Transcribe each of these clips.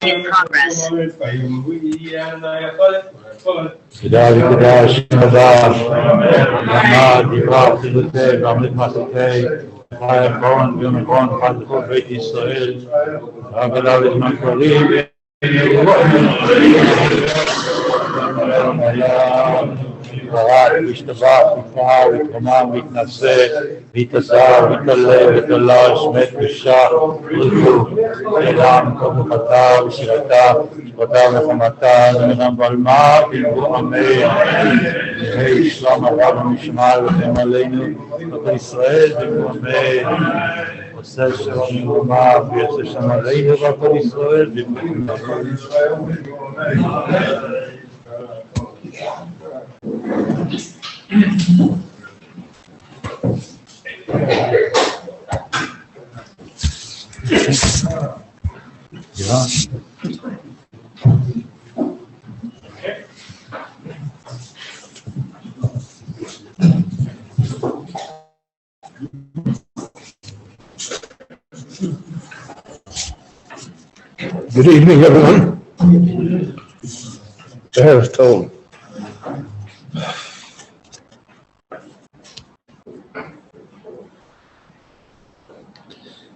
In progress. Kidari Kidash Kadash Ramad Yivat Tilutei Ramit Masatei Chayim Bon Yonakon Chazikot Beit Yisrael Hagadav Makrolim Varat Vishtavat Vifar Vikrama Viknase Vitasar Vitale Vitalash Met Vishah Lutu Yadam Kodukata Vishirata Kodav Nechamata Zenam Balma Bilbu Amei Yehei Islam Arav Mishmar V'chem Aleinu V'chol Yisrael Bilbu Amei Oseh Shalom Yomah V'yoseh Shalom Aleinu V'chol Yisrael Bilbu Amei. Yeah. Good evening, everyone. Erev Tov.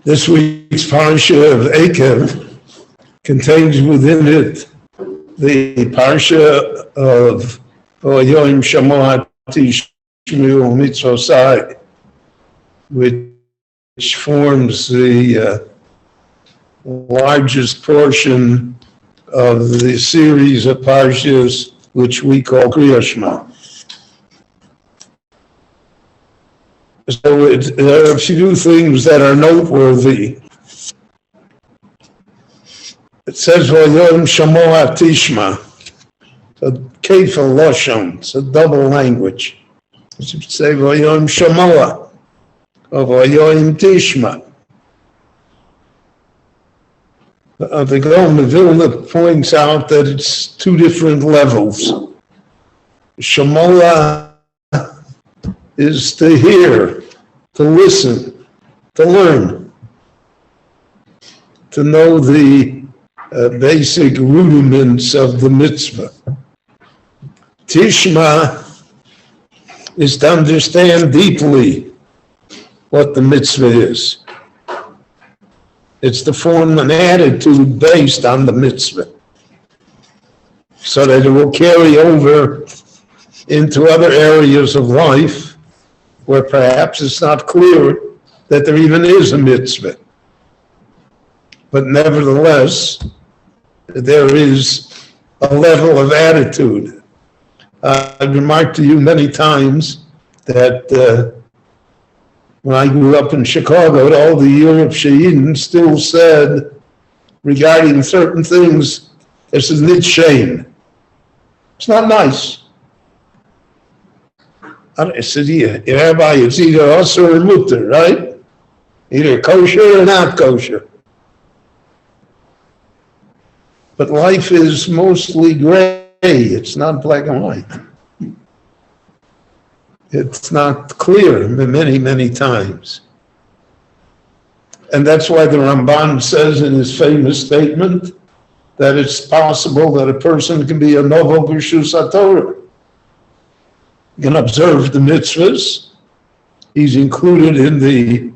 This week's parsha of Ekev contains within it the parsha of Yoim Shamoati Shmuel Mitzvosai, which forms the largest portion of the series of parshas which we call Kriya Shema. So there are a few things that are noteworthy. It says, V'yom shamoa tishma. It's a kefal lashon. It's a double language. It should say, V'yom shamoa, or V'yom tishma. The Gaon of Vilna points out that it's two different levels. Shamoa is to hear, to listen, to learn, to know the basic rudiments of the mitzvah. Tishma is to understand deeply what the mitzvah is. It's to form an attitude based on the mitzvah, so that it will carry over into other areas of life where perhaps it's not clear that there even is a mitzvah. But nevertheless, there is a level of attitude. I've remarked to you many times that when I grew up in Chicago, all the Europe She'in still said regarding certain things, it's a nit shame. It's not nice. I said, yeah, Rabbi, it's either usher or mutter, right? Either kosher or not kosher. But life is mostly gray. It's not black and white. It's not clear many, many times. And that's why the Ramban says in his famous statement that it's possible that a person can be a novo b'shus HaTorah. He can observe the mitzvahs. He's included in the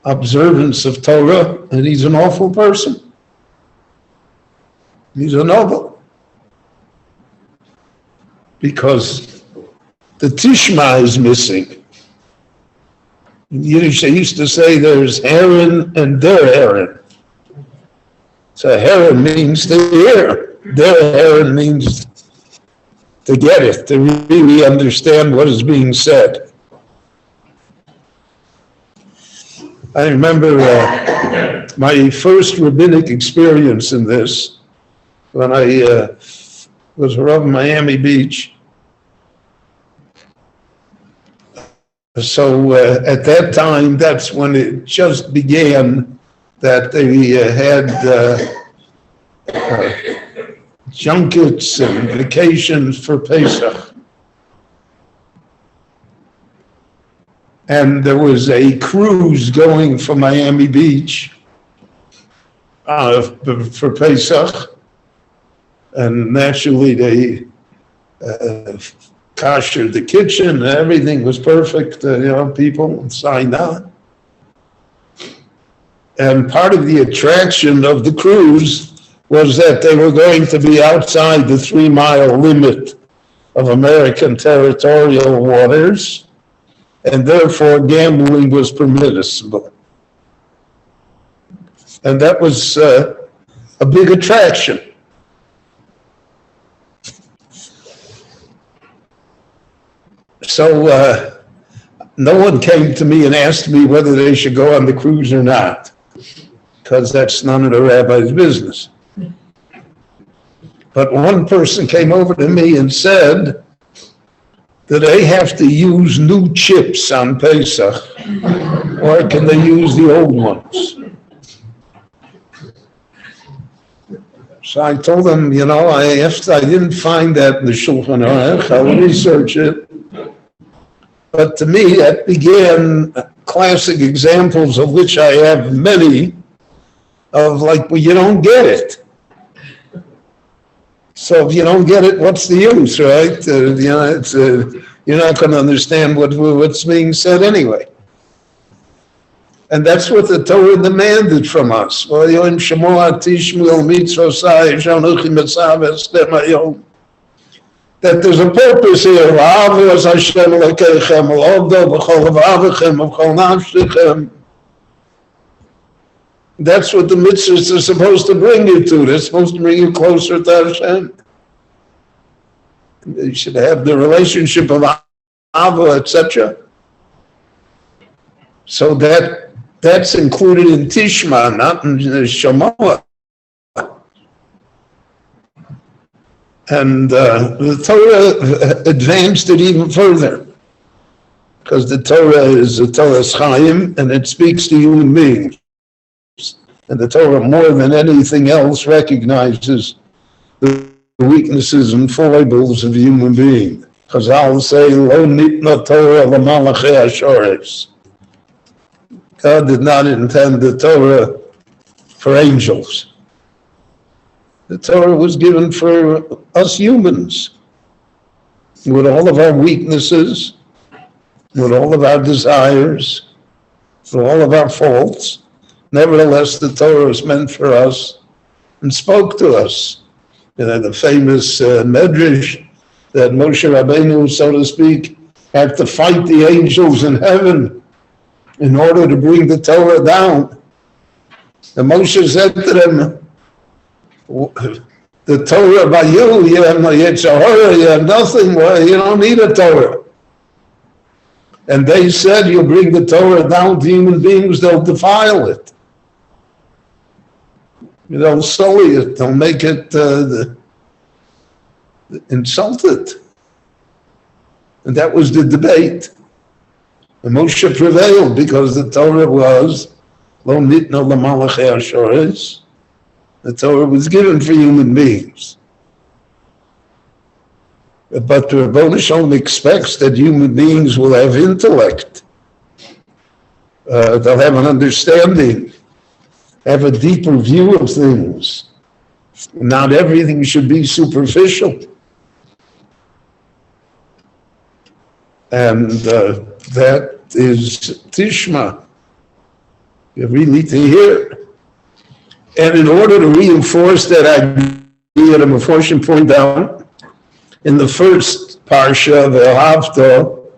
observance of Torah, and he's an awful person. He's a novel. Because the tishma is missing. In Yiddish, they used to say there's heron and der heron. So heron means to hear. Der heron means to get it, to really understand what is being said. I remember my first rabbinic experience in this when I was around Miami Beach. So at that time, that's when it just began that they had junkets and vacations for Pesach. And there was a cruise going from Miami Beach for Pesach, and naturally they koshered the kitchen, everything was perfect, people signed on. And part of the attraction of the cruise was that they were going to be outside the 3-mile limit of American territorial waters, and therefore gambling was permissible. And that was a big attraction. So no one came to me and asked me whether they should go on the cruise or not, because that's none of the rabbi's business. But one person came over to me and said that they have to use new chips on Pesach, or can they use the old ones? So I told them, I didn't find that in the Shulchan Aruch, I'll research it. But to me, that began classic examples, of which I have many, of you don't get it. So if you don't get it, what's the use, right? You're not going to understand what's being said anyway. And that's what the Torah demanded from us. That there's a purpose here. That's what the mitzvahs are supposed to bring you to. They're supposed to bring you closer to Hashem. You should have the relationship of Ava, etc. So that's included in Tishma, not in Shema. And the Torah advanced it even further, because the Torah is a Torah's Chaim, and it speaks to human beings. And the Torah, more than anything else, recognizes the weaknesses and foibles of human beings. Chazal say, "Lo nitna Torah l'malachei hashores." God did not intend the Torah for angels. The Torah was given for us humans, with all of our weaknesses, with all of our desires, with all of our faults. Nevertheless, the Torah was meant for us and spoke to us. The famous medrash that Moshe Rabbeinu, so to speak, had to fight the angels in heaven in order to bring the Torah down. And Moshe said to them, the Torah by you have no Yetzirah, you have nothing, you don't need a Torah. And they said, you bring the Torah down to human beings, they'll defile it. They'll sully it, they'll make it insult it. And that was the debate. And Moshe prevailed because the Torah was, Lo nitna l'malachei hashores. The Torah was given for human beings. But the Rebbeinu Shalom expects that human beings will have intellect. They'll have an understanding, have a deeper view of things. Not everything should be superficial. And that is Tishma. You really need to hear. And in order to reinforce that idea, the Meforshim point out, in the first parsha, the Havta,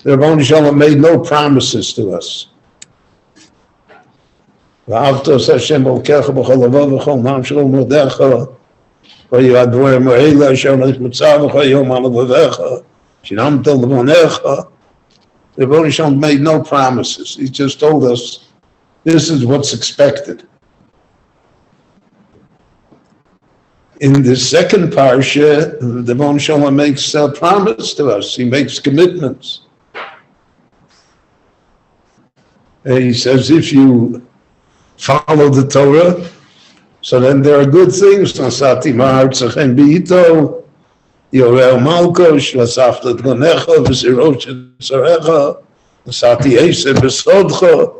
the Rebbeinu Shalom made no promises to us. V'havtos Hashem Elokecha b'chol lavo v'chol nafsho v'modecha v'yadvar mo'ela asher nechmutzav yom alavecha shinamta levonecha. The Rebbeinu Shalom made no promises. He just told us, this is what's expected. In the second parsha, the Rebbeinu Shalom makes a promise to us. He makes commitments. And he says, if you follow the Torah, so then there are good things. Nasati ma'artzachem bi'ito, yorel malkosh, vasafta t'gonecha, v'sirosh tzarecha, nasati eseh b'sodcha,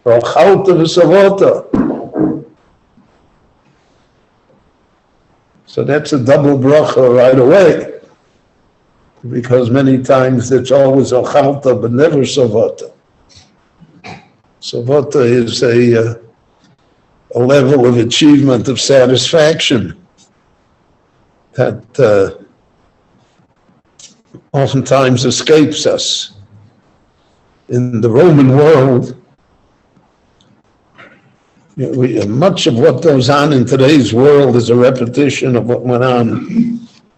v'alchalta v'savota. So that's a double bracha right away, because many times it's always ochalta but never savata. Savata is a level of achievement of satisfaction that oftentimes escapes us. In the Roman world, much of what goes on in today's world is a repetition of what went on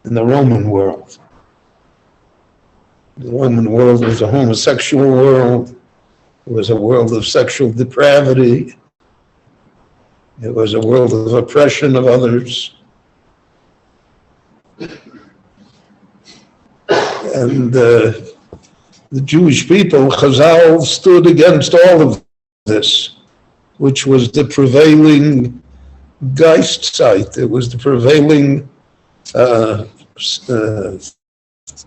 in the Roman world. The Roman world was a homosexual world. It was a world of sexual depravity. It was a world of oppression of others. And the Jewish people, Chazal, stood against all of this, which was the prevailing geist site. It was the prevailing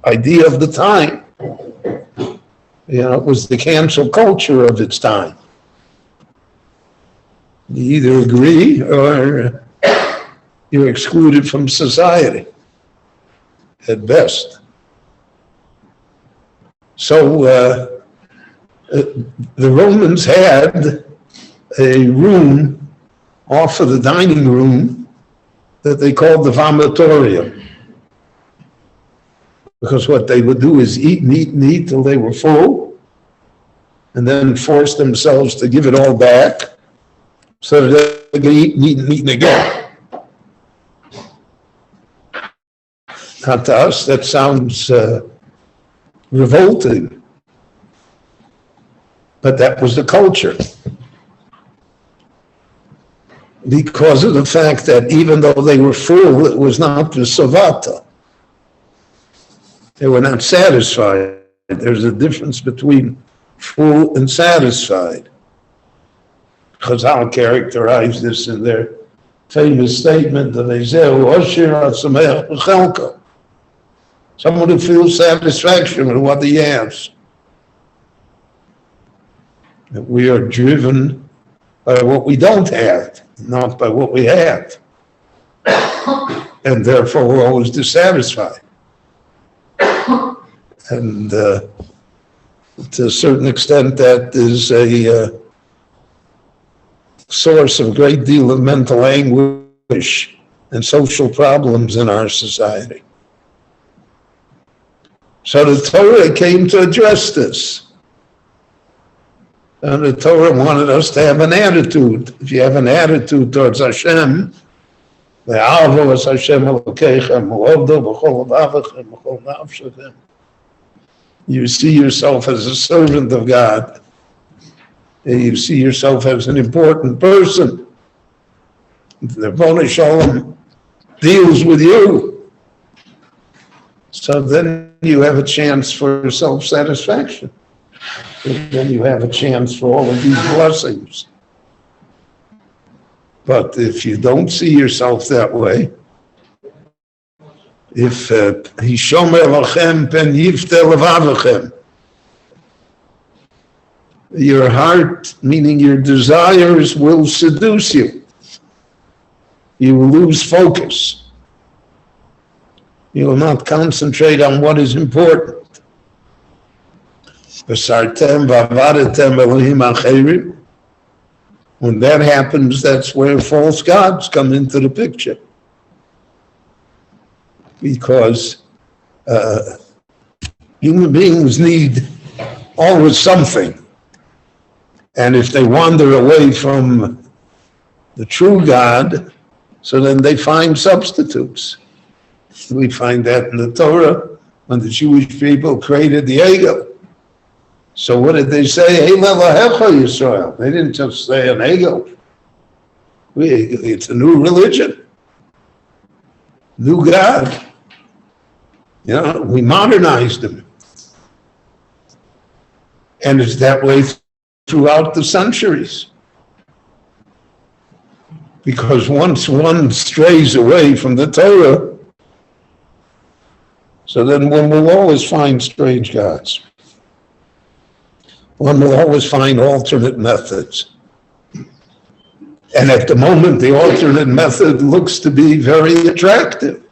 idea of the time. It was the cancel culture of its time. You either agree or you're excluded from society, at best. So the Romans had a room off of the dining room that they called the vomitorium. Because what they would do is eat and eat and eat till they were full, and then force themselves to give it all back so that they could eat and eat and eat again. Now to us, that sounds revolting, but that was the culture. Because of the fact that even though they were full, it was not the savata. They were not satisfied. There's a difference between full and satisfied. Chazal characterized this in their famous statement of Ezehu Osher HaSameach B'Chelko. Someone who feels satisfaction with what he has. That we are driven by what we don't have, not by what we have. And therefore we're always dissatisfied. And to a certain extent that is a source of a great deal of mental anguish and social problems in our society. So the Torah came to address this. And the Torah wanted us to have an attitude. If you have an attitude towards Hashem, you see yourself as a servant of God. You see yourself as an important person. The Broncho Shalom deals with you. So then you have a chance for self-satisfaction. Then you have a chance for all of these blessings. But if you don't see yourself that way, if Hishomer Lachem pen yifte levavachem, your heart, meaning your desires, will seduce you. You will lose focus. You will not concentrate on what is important. When that happens, that's where false gods come into the picture. Because human beings need always something. And if they wander away from the true God, so then they find substitutes. We find that in the Torah when the Jewish people created the Egel. So what did they say? Yisrael. They didn't just say an Egel. It's a new religion, new God. We modernized them. And it's that way throughout the centuries. Because once one strays away from the Torah, so then one will always find strange gods. One will always find alternate methods. And at the moment, the alternate method looks to be very attractive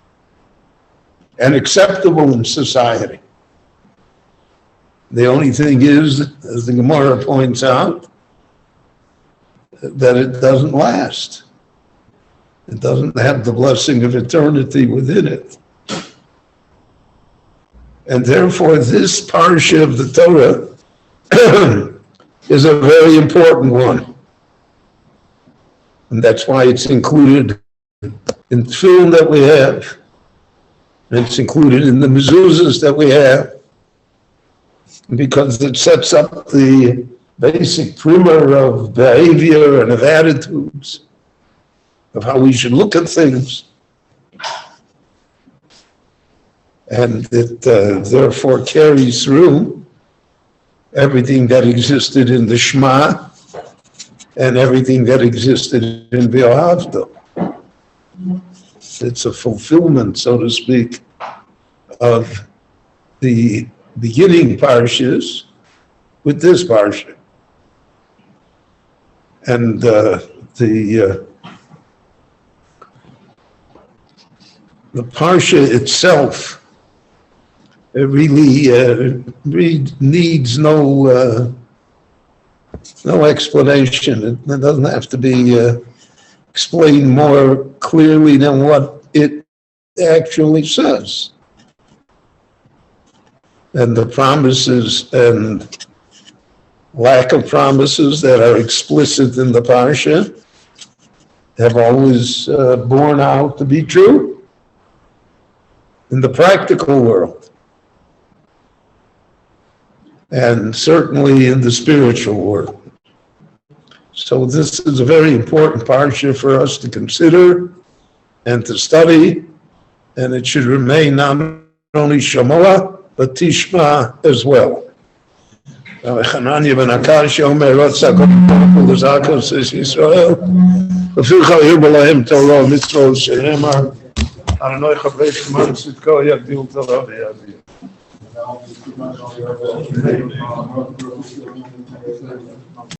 and acceptable in society. The only thing is, as the Gemara points out, that it doesn't last. It doesn't have the blessing of eternity within it. And therefore, this parsha of the Torah is a very important one. And that's why it's included in the film that we have. And it's included in the mezuzahs that we have. Because it sets up the basic primer of behavior and of attitudes, of how we should look at things. And it therefore carries through everything that existed in the Shema and everything that existed in V'ahavta. It's a fulfillment, so to speak, of the beginning parshas with this parsha. And the parsha itself, it really needs no explanation. It doesn't have to be explained more clearly than what it actually says. And the promises and lack of promises that are explicit in the parsha have always borne out to be true in the practical world, and certainly in the spiritual world. So this is a very important parsha for us to consider and to study, and it should remain not only Shamoah, but Tishma as well. Hananya ben Akash Omer Ratzak Lezakos says Israel. V'ficha Yirbalahim Torah Mitzvot Shenemar. Adonai Chavei Shemar Tzidko Yagdil Torah V'Yavir.